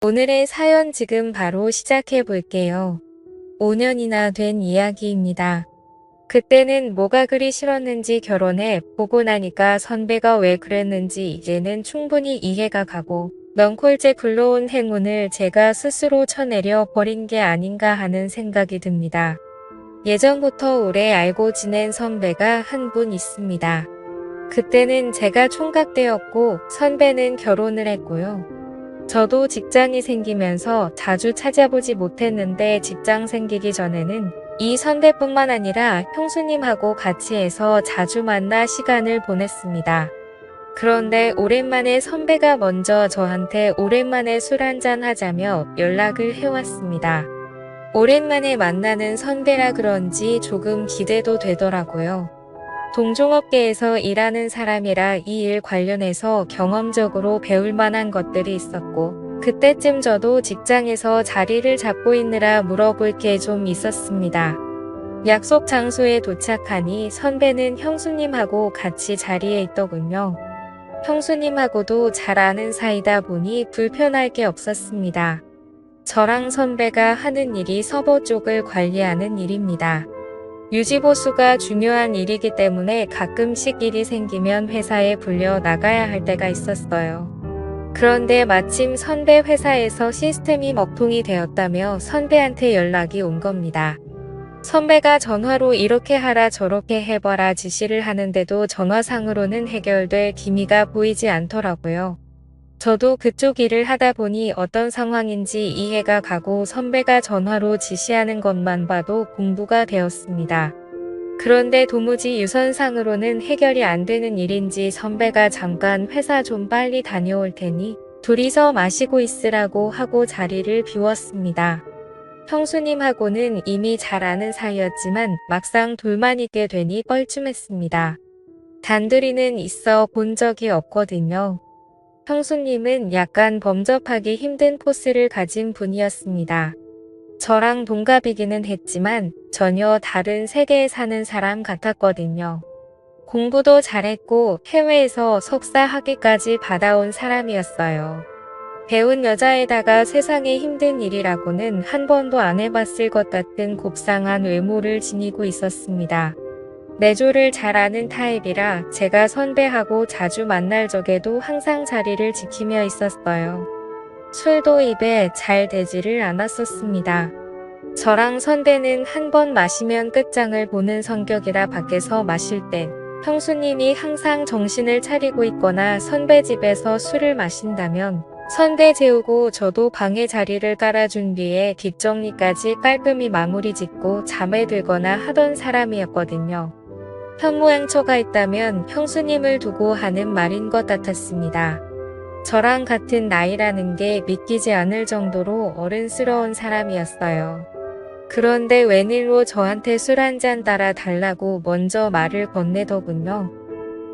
오늘의 사연 지금 바로 시작해 볼게요. 5년이나 된 이야기입니다. 그때는 뭐가 그리 싫었는지 결혼해 보고 나니까 선배가 왜 그랬는지 이제는 충분히 이해가 가고 넝콜째 굴러온 행운을 제가 스스로 쳐내려 버린 게 아닌가 하는 생각이 듭니다. 예전부터 오래 알고 지낸 선배가 한 분 있습니다. 그때는 제가 총각때였고 선배는 결혼을 했고요. 저도 직장이 생기면서 자주 찾아보지 못했는데 직장 생기기 전에는 이 선배뿐만 아니라 형수님하고 같이 해서 자주 만나 시간을 보냈습니다. 그런데 오랜만에 선배가 먼저 저한테 오랜만에 술 한잔 하자며 연락을 해왔습니다. 오랜만에 만나는 선배라 그런지 조금 기대도 되더라고요. 동종업계에서 일하는 사람이라 이 일 관련해서 경험적으로 배울 만한 것들이 있었고 그때쯤 저도 직장에서 자리를 잡고 있느라 물어볼 게 좀 있었습니다. 약속 장소에 도착하니 선배는 형수님하고 같이 자리에 있더군요. 형수님하고도 잘 아는 사이다 보니 불편할 게 없었습니다. 저랑 선배가 하는 일이 서버 쪽을 관리하는 일입니다. 유지보수가 중요한 일이기 때문에 가끔씩 일이 생기면 회사에 불려 나가야 할 때가 있었어요. 그런데 마침 선배 회사에서 시스템이 먹통이 되었다며 선배한테 연락이 온 겁니다. 선배가 전화로 이렇게 하라 저렇게 해봐라 지시를 하는데도 전화상으로는 해결될 기미가 보이지 않더라고요. 저도 그쪽 일을 하다 보니 어떤 상황인지 이해가 가고 선배가 전화로 지시하는 것만 봐도 공부가 되었습니다. 그런데 도무지 유선상으로는 해결이 안 되는 일인지 선배가 잠깐 회사 좀 빨리 다녀올 테니 둘이서 마시고 있으라고 하고 자리를 비웠습니다. 형수님하고는 이미 잘 아는 사이였지만 막상 둘만 있게 되니 뻘쭘했습니다. 단둘이는 있어 본 적이 없거든요. 형수님은 약간 범접하기 힘든 포스를 가진 분이었습니다. 저랑 동갑이기는 했지만 전혀 다른 세계에 사는 사람 같았거든요. 공부도 잘했고 해외에서 석사 학위까지 받아온 사람이었어요. 배운 여자에다가 세상에 힘든 일이라고는 한 번도 안 해봤을 것 같은 곱상한 외모를 지니고 있었습니다. 내조를 잘 아는 타입이라 제가 선배하고 자주 만날 적에도 항상 자리를 지키며 있었어요. 술도 입에 잘 대지를 않았었습니다. 저랑 선배는 한 번 마시면 끝장을 보는 성격이라 밖에서 마실 땐 형수님이 항상 정신을 차리고 있거나 선배 집에서 술을 마신다면 선배 재우고 저도 방에 자리를 깔아준 뒤에 뒷정리까지 깔끔히 마무리 짓고 잠에 들거나 하던 사람이었거든요. 현모양처가 있다면 형수님을 두고 하는 말인 것 같았습니다. 저랑 같은 나이라는 게 믿기지 않을 정도로 어른스러운 사람이었어요. 그런데 웬일로 저한테 술 한잔 따라 달라고 먼저 말을 건네더군요.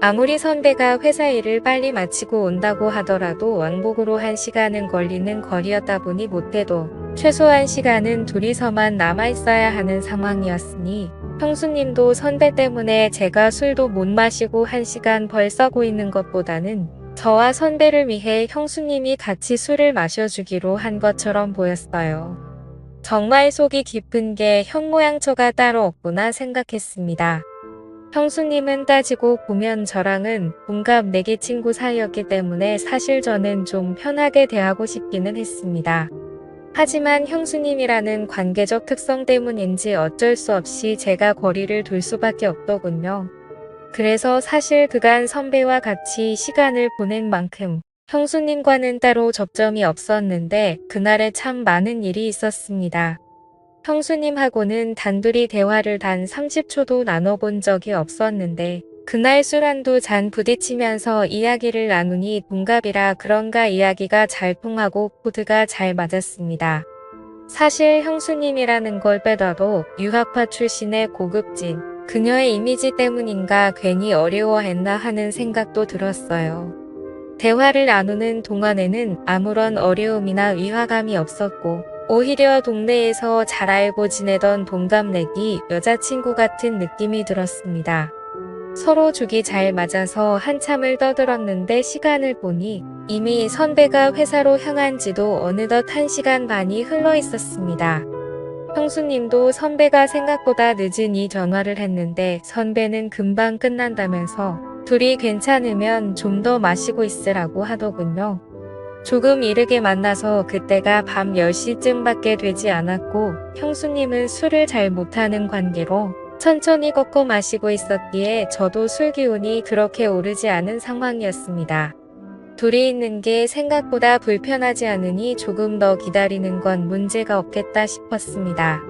아무리 선배가 회사 일을 빨리 마치고 온다고 하더라도 왕복으로 1시간은 걸리는 거리였다 보니 못해도 최소 1시간은 둘이서만 남아있어야 하는 상황이었으니 형수님도 선배 때문에 제가 술도 못 마시고 1시간 벌 써고 있는 것보다는 저와 선배를 위해 형수님이 같이 술을 마셔주기로 한 것처럼 보였어요. 정말 속이 깊은 게 현모양처가 따로 없구나 생각했습니다. 형수님은 따지고 보면 저랑은 동갑 내기 친구 사이였기 때문에 사실 저는 좀 편하게 대하고 싶기는 했습니다. 하지만 형수님이라는 관계적 특성 때문인지 어쩔 수 없이 제가 거리를 둘 수밖에 없더군요. 그래서 사실 그간 선배와 같이 시간을 보낸 만큼 형수님과는 따로 접점이 없었는데 그날에 참 많은 일이 있었습니다. 형수님하고는 단둘이 대화를 단 30초도 나눠본 적이 없었는데 그날 술 한두 잔 부딪히면서 이야기를 나누니 동갑이라 그런가 이야기가 잘 통하고 코드가 잘 맞았습니다. 사실 형수님이라는 걸 빼더라도 유학파 출신의 고급진, 그녀의 이미지 때문인가 괜히 어려워했나 하는 생각도 들었어요. 대화를 나누는 동안에는 아무런 어려움이나 위화감이 없었고 오히려 동네에서 잘 알고 지내던 동갑내기 여자친구 같은 느낌이 들었습니다. 서로 죽이 잘 맞아서 한참을 떠들었는데 시간을 보니 이미 선배가 회사로 향한 지도 어느덧 1시간 반이 흘러 있었습니다. 형수님도 선배가 생각보다 늦으니 전화를 했는데 선배는 금방 끝난다면서 둘이 괜찮으면 좀 더 마시고 있으라고 하더군요. 조금 이르게 만나서 그때가 밤 10시쯤밖에 되지 않았고 형수님은 술을 잘 못하는 관계로 천천히 꺾어 마시고 있었기에 저도 술 기운이 그렇게 오르지 않은 상황이었습니다. 둘이 있는 게 생각보다 불편하지 않으니 조금 더 기다리는 건 문제가 없겠다 싶었습니다.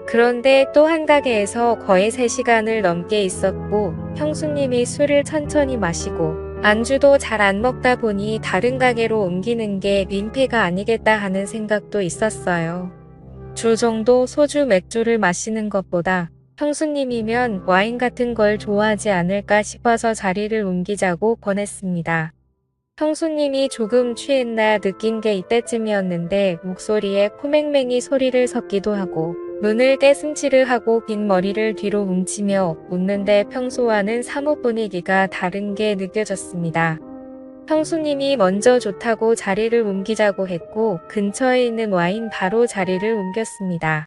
그런데 또 한 가게에서 거의 3시간을 넘게 있었고 형수님이 술을 천천히 마시고 안주도 잘 안 먹다 보니 다른 가게로 옮기는 게 민폐가 아니겠다 하는 생각도 있었어요. 주 정도 소주 맥주를 마시는 것보다 형수님이면 와인 같은 걸 좋아하지 않을까 싶어서 자리를 옮기자고 권했습니다. 형수님이 조금 취했나 느낀 게 이때쯤이었는데 목소리에 코맹맹이 소리를 섞기도 하고 눈을 떼슴치르 하고 긴 머리를 뒤로 뭉치며 웃는데 평소와는 사뭇 분위기가 다른 게 느껴졌습니다. 형수님이 먼저 좋다고 자리를 옮기자고 했고 근처에 있는 와인 바로 자리를 옮겼습니다.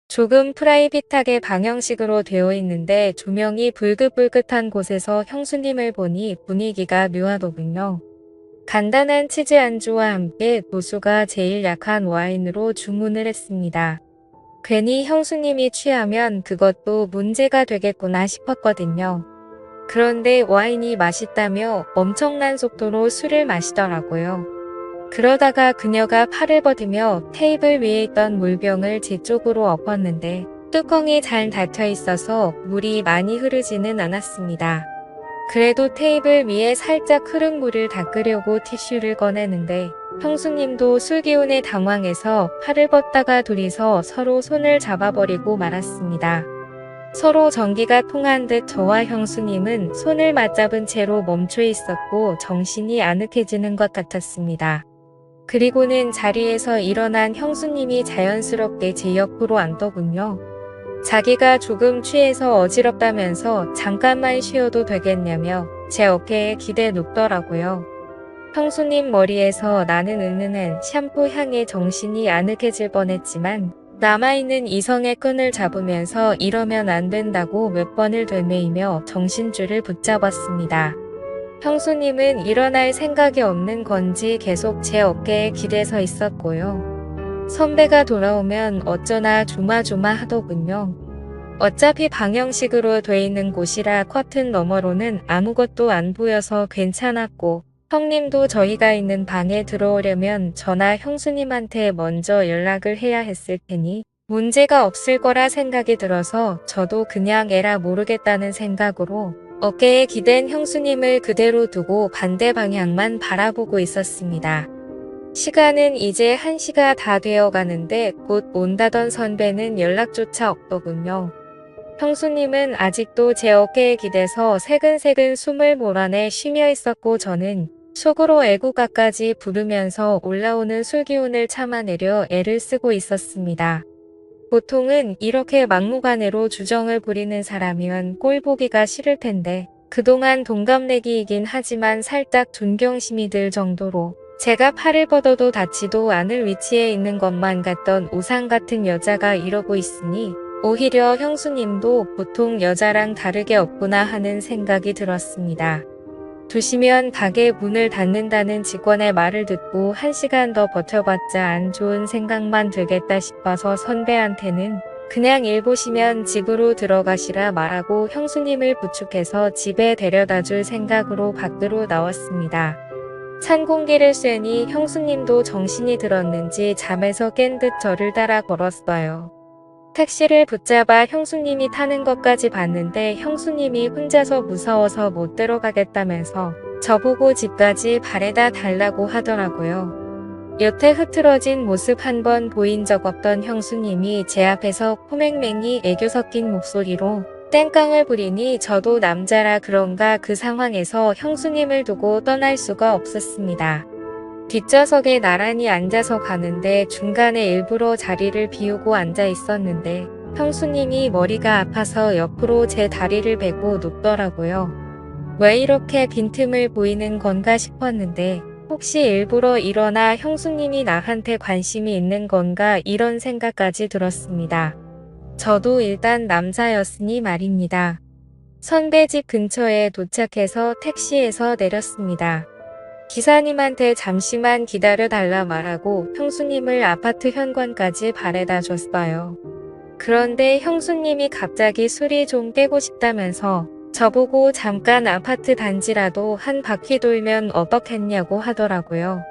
조금 프라이빗하게 방형식으로 되어 있는데 조명이 불긋불긋한 곳에서 형수님을 보니 분위기가 묘하더군요. 간단한 치즈 안주와 함께 도수가 제일 약한 와인으로 주문을 했습니다. 괜히 형수님이 취하면 그것도 문제가 되겠구나 싶었거든요. 그런데 와인이 맛있다며 엄청난 속도로 술을 마시더라고요. 그러다가 그녀가 팔을 뻗으며 테이블 위에 있던 물병을 제 쪽으로 엎었는데 뚜껑이 잘 닫혀 있어서 물이 많이 흐르지는 않았습니다. 그래도 테이블 위에 살짝 흐른 물을 닦으려고 티슈를 꺼내는데 형수님도 술기운에 당황해서 팔을 뻗다가 둘이서 서로 손을 잡아버리고 말았습니다. 서로 전기가 통한 듯 저와 형수님은 손을 맞잡은 채로 멈춰 있었고 정신이 아늑해지는 것 같았습니다. 그리고는 자리에서 일어난 형수님이 자연스럽게 제 옆으로 앉더군요. 자기가 조금 취해서 어지럽다면서 잠깐만 쉬어도 되겠냐며 제 어깨에 기대 눕더라고요. 형수님 머리에서 나는 은은한 샴푸 향에 정신이 아늑해질 뻔했지만 남아있는 이성의 끈을 잡으면서 이러면 안 된다고 몇 번을 되뇌이며 정신줄을 붙잡았습니다. 형수님은 일어날 생각이 없는 건지 계속 제 어깨에 기대서 있었고요. 선배가 돌아오면 어쩌나 조마조마하더군요. 어차피 방형식으로 돼 있는 곳이라 커튼 너머로는 아무것도 안 보여서 괜찮았고 형님도 저희가 있는 방에 들어오려면 저나 형수님한테 먼저 연락을 해야 했을 테니 문제가 없을 거라 생각이 들어서 저도 그냥 에라 모르겠다는 생각으로 어깨에 기댄 형수님을 그대로 두고 반대 방향만 바라보고 있었습니다. 시간은 이제 1시가 다 되어 가는데 곧 온다던 선배는 연락조차 없더군요. 형수님은 아직도 제 어깨에 기대서 새근새근 숨을 몰아내 쉬며 있었고 저는 속으로 애국가까지 부르면서 올라오는 술기운을 참아내려 애를 쓰고 있었습니다. 보통은 이렇게 막무가내로 주정을 부리는 사람이면 꼴보기가 싫을 텐데 그동안 동갑내기이긴 하지만 살짝 존경심이 들 정도로 제가 팔을 뻗어도 닿지도 않을 위치에 있는 것만 같던 우상 같은 여자가 이러고 있으니 오히려 형수님도 보통 여자랑 다르게 없구나 하는 생각이 들었습니다. 두시면 가게 문을 닫는다는 직원의 말을 듣고 1시간 더 버텨봤자 안 좋은 생각만 들겠다 싶어서 선배한테는 그냥 일 보시면 집으로 들어가시라 말하고 형수님을 부축해서 집에 데려다줄 생각으로 밖으로 나왔습니다. 찬 공기를 쐬니 형수님도 정신이 들었는지 잠에서 깬 듯 저를 따라 걸었어요. 택시를 붙잡아 형수님이 타는 것까지 봤는데 형수님이 혼자서 무서워서 못 들어가겠다면서 저보고 집까지 바래다 달라고 하더라고요. 여태 흐트러진 모습 한 번 보인 적 없던 형수님이 제 앞에서 코맹맹이 애교 섞인 목소리로 땡깡을 부리니 저도 남자라 그런가 그 상황에서 형수님을 두고 떠날 수가 없었습니다. 뒷좌석에 나란히 앉아서 가는데 중간에 일부러 자리를 비우고 앉아 있었는데 형수님이 머리가 아파서 옆으로 제 다리를 베고 눕더라고요. 왜 이렇게 빈틈을 보이는 건가 싶었는데 혹시 일부러 이러나 형수님이 나한테 관심이 있는 건가 이런 생각까지 들었습니다. 저도 일단 남자였으니 말입니다. 선배 집 근처에 도착해서 택시에서 내렸습니다. 기사님한테 잠시만 기다려달라 말하고 형수님을 아파트 현관까지 바래다 줬어요. 그런데 형수님이 갑자기 술이 좀 깨고 싶다면서 저보고 잠깐 아파트 단지라도 한 바퀴 돌면 어떻겠냐고 하더라고요.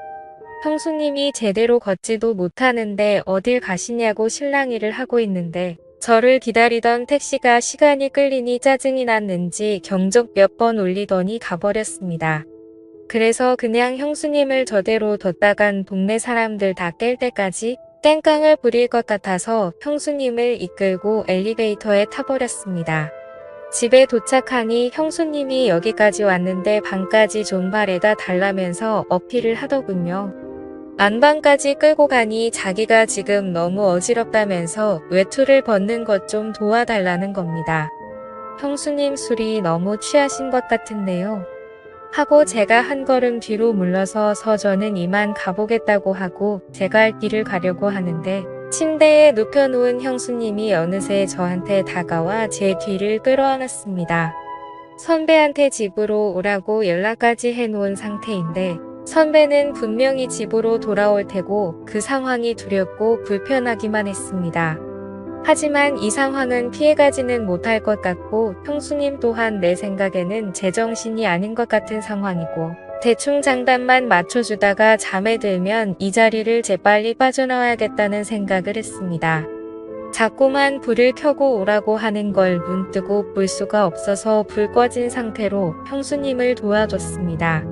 형수님이 제대로 걷지도 못하는데 어딜 가시냐고 실랑이를 하고 있는데 저를 기다리던 택시가 시간이 끌리니 짜증이 났는지 경적 몇 번 울리더니 가버렸습니다. 그래서 그냥 형수님을 저대로 뒀다간 동네 사람들 다 깰 때까지 땡깡을 부릴 것 같아서 형수님을 이끌고 엘리베이터에 타버렸습니다. 집에 도착하니 형수님이 여기까지 왔는데 방까지 좀 바래다 달라면서 어필을 하더군요. 안방까지 끌고 가니 자기가 지금 너무 어지럽다면서 외투를 벗는 것 좀 도와달라는 겁니다. 형수님 술이 너무 취하신 것 같은데요. 하고 제가 한 걸음 뒤로 물러서 저는 이만 가보겠다고 하고 제가 할 길을 가려고 하는데 침대에 눕혀놓은 형수님이 어느새 저한테 다가와 제 뒤를 끌어안았습니다. 선배한테 집으로 오라고 연락까지 해놓은 상태인데 선배는 분명히 집으로 돌아올 테고 그 상황이 두렵고 불편하기만 했습니다. 하지만 이 상황은 피해가지는 못할 것 같고 형수님 또한 내 생각에는 제정신이 아닌 것 같은 상황이고 대충 장단만 맞춰주다가 잠에 들면 이 자리를 재빨리 빠져나와야겠다는 생각을 했습니다. 자꾸만 불을 켜고 오라고 하는 걸 눈 뜨고 볼 수가 없어서 불 꺼진 상태로 형수님을 도와줬습니다.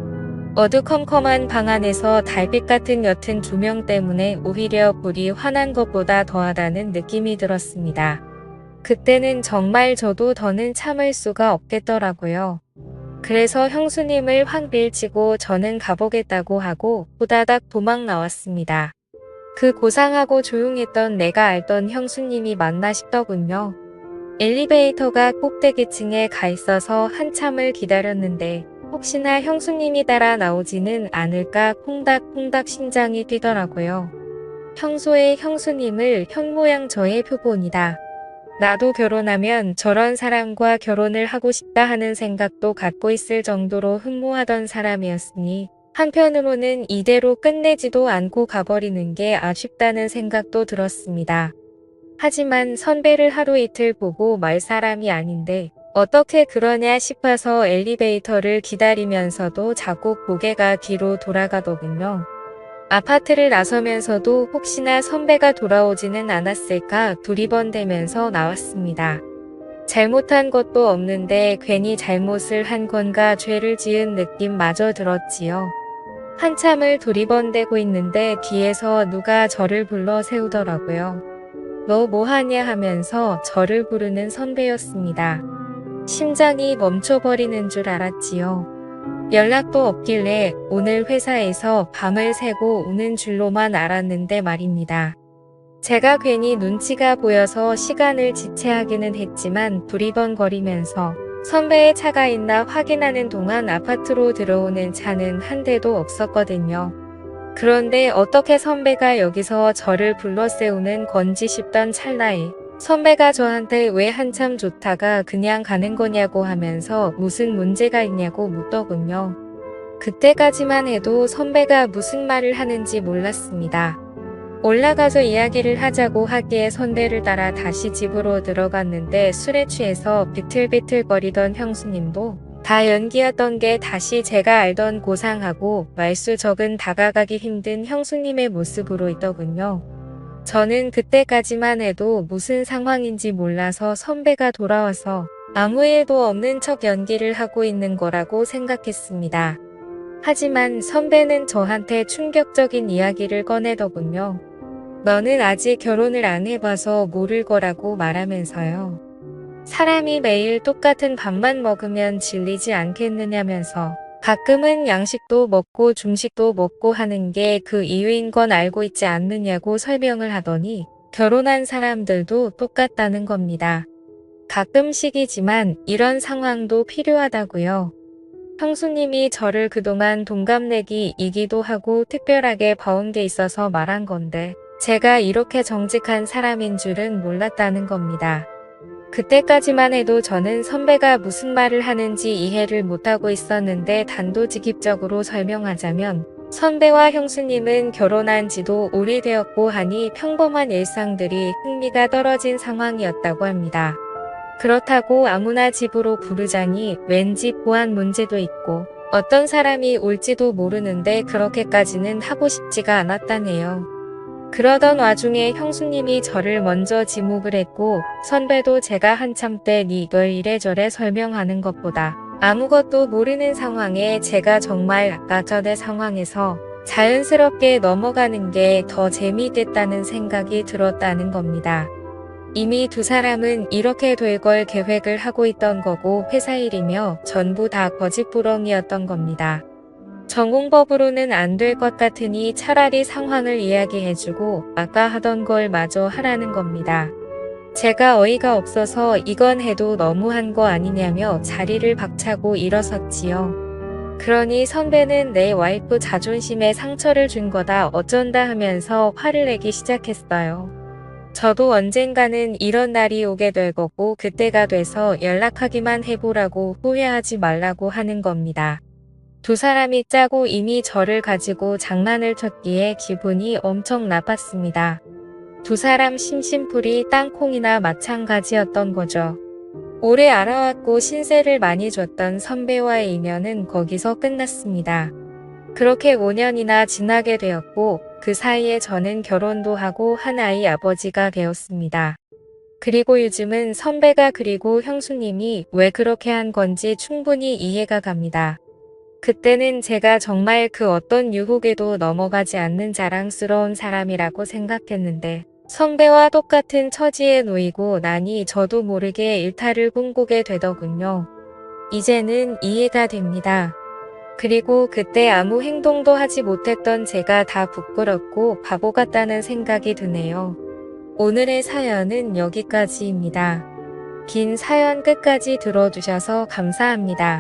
어두컴컴한 방 안에서 달빛 같은 옅은 조명 때문에 오히려 불이 환한 것보다 더하다는 느낌이 들었습니다. 그때는 정말 저도 더는 참을 수가 없겠더라고요. 그래서 형수님을 확 밀치고 저는 가보겠다고 하고 후다닥 도망 나왔습니다. 그 고상하고 조용했던 내가 알던 형수님이 맞나 싶더군요. 엘리베이터가 꼭대기층에 가 있어서 한참을 기다렸는데 혹시나 형수님이 따라 나오지는 않을까 콩닥콩닥 심장이 뛰더라고요. 평소에 형수님을 현모양 저의 표본이다. 나도 결혼하면 저런 사람과 결혼을 하고 싶다 하는 생각도 갖고 있을 정도로 흠모하던 사람이었으니 한편으로는 이대로 끝내지도 않고 가버리는 게 아쉽다는 생각도 들었습니다. 하지만 선배를 하루 이틀 보고 말 사람이 아닌데 어떻게 그러냐 싶어서 엘리베이터를 기다리면서도 자꾸 고개가 뒤로 돌아가더군요. 아파트를 나서면서도 혹시나 선배가 돌아오지는 않았을까 두리번대면서 나왔습니다. 잘못한 것도 없는데 괜히 잘못을 한 건가 죄를 지은 느낌마저 들었지요. 한참을 두리번대고 있는데 뒤에서 누가 저를 불러 세우더라고요. 너 뭐하냐 하면서 저를 부르는 선배였습니다. 심장이 멈춰버리는 줄 알았지요. 연락도 없길래 오늘 회사에서 밤을 새고 오는 줄로만 알았는데 말입니다. 제가 괜히 눈치가 보여서 시간을 지체하기는 했지만 두리번거리면서 선배의 차가 있나 확인하는 동안 아파트로 들어오는 차는 한 대도 없었거든요. 그런데 어떻게 선배가 여기서 저를 불러 세우는 건지 싶던 찰나에 선배가 저한테 왜 한참 좋다가 그냥 가는 거냐고 하면서 무슨 문제가 있냐고 묻더군요. 그때까지만 해도 선배가 무슨 말을 하는지 몰랐습니다. 올라가서 이야기를 하자고 하기에 선배를 따라 다시 집으로 들어갔는데 술에 취해서 비틀비틀거리던 형수님도 다 연기였던 게 다시 제가 알던 고상하고 말수 적은 다가가기 힘든 형수님의 모습으로 있더군요. 저는 그때까지만 해도 무슨 상황인지 몰라서 선배가 돌아와서 아무 일도 없는 척 연기를 하고 있는 거라고 생각했습니다. 하지만 선배는 저한테 충격적인 이야기를 꺼내더군요. 너는 아직 결혼을 안 해봐서 모를 거라고 말하면서요. 사람이 매일 똑같은 밥만 먹으면 질리지 않겠느냐면서 가끔은 양식도 먹고 중식도 먹고 하는 게 그 이유인 건 알고 있지 않느냐고 설명을 하더니 결혼한 사람들도 똑같다는 겁니다. 가끔씩이지만 이런 상황도 필요하다고요. 형수님이 저를 그동안 동갑내기이기도 하고 특별하게 봐온 게 있어서 말한 건데 제가 이렇게 정직한 사람인 줄은 몰랐다는 겁니다. 그때까지만 해도 저는 선배가 무슨 말을 하는지 이해를 못하고 있었는데 단도직입적으로 설명하자면 선배와 형수님은 결혼한 지도 오래되었고 하니 평범한 일상들이 흥미가 떨어진 상황이었다고 합니다. 그렇다고 아무나 집으로 부르자니 왠지 보안 문제도 있고 어떤 사람이 올지도 모르는데 그렇게까지는 하고 싶지가 않았다네요. 그러던 와중에 형수님이 저를 먼저 지목을 했고 선배도 제가 한참 때 이걸 이래저래 설명하는 것보다 아무것도 모르는 상황에 제가 정말 아까 전의 상황에서 자연스럽게 넘어가는 게 더 재미있겠다는 생각이 들었다는 겁니다. 이미 두 사람은 이렇게 될 걸 계획을 하고 있던 거고 회사 일이며 전부 다 거짓부렁이었던 겁니다. 전공법으로는 안 될 것 같으니 차라리 상황을 이야기해주고 아까 하던 걸 마저 하라는 겁니다. 제가 어이가 없어서 이건 해도 너무한 거 아니냐며 자리를 박차고 일어섰지요. 그러니 선배는 내 와이프 자존심에 상처를 준 거다 어쩐다 하면서 화를 내기 시작했어요. 저도 언젠가는 이런 날이 오게 될 거고 그때가 돼서 연락하기만 해보라고 후회하지 말라고 하는 겁니다. 두 사람이 짜고 이미 저를 가지고 장난을 쳤기에 기분이 엄청 나빴습니다. 두 사람 심심풀이 땅콩이나 마찬가지였던 거죠. 오래 알아왔고 신세를 많이 줬던 선배와의 인연은 거기서 끝났습니다. 그렇게 5년이나 지나게 되었고 그 사이에 저는 결혼도 하고 한 아이 아버지가 되었습니다. 그리고 요즘은 선배가 그리고 형수님이 왜 그렇게 한 건지 충분히 이해가 갑니다. 그때는 제가 정말 그 어떤 유혹에도 넘어가지 않는 자랑스러운 사람이라고 생각했는데 선배와 똑같은 처지에 놓이고 나니 저도 모르게 일탈을 꿈꾸게 되더군요. 이제는 이해가 됩니다. 그리고 그때 아무 행동도 하지 못했던 제가 다 부끄럽고 바보 같다는 생각이 드네요. 오늘의 사연은 여기까지입니다. 긴 사연 끝까지 들어주셔서 감사합니다.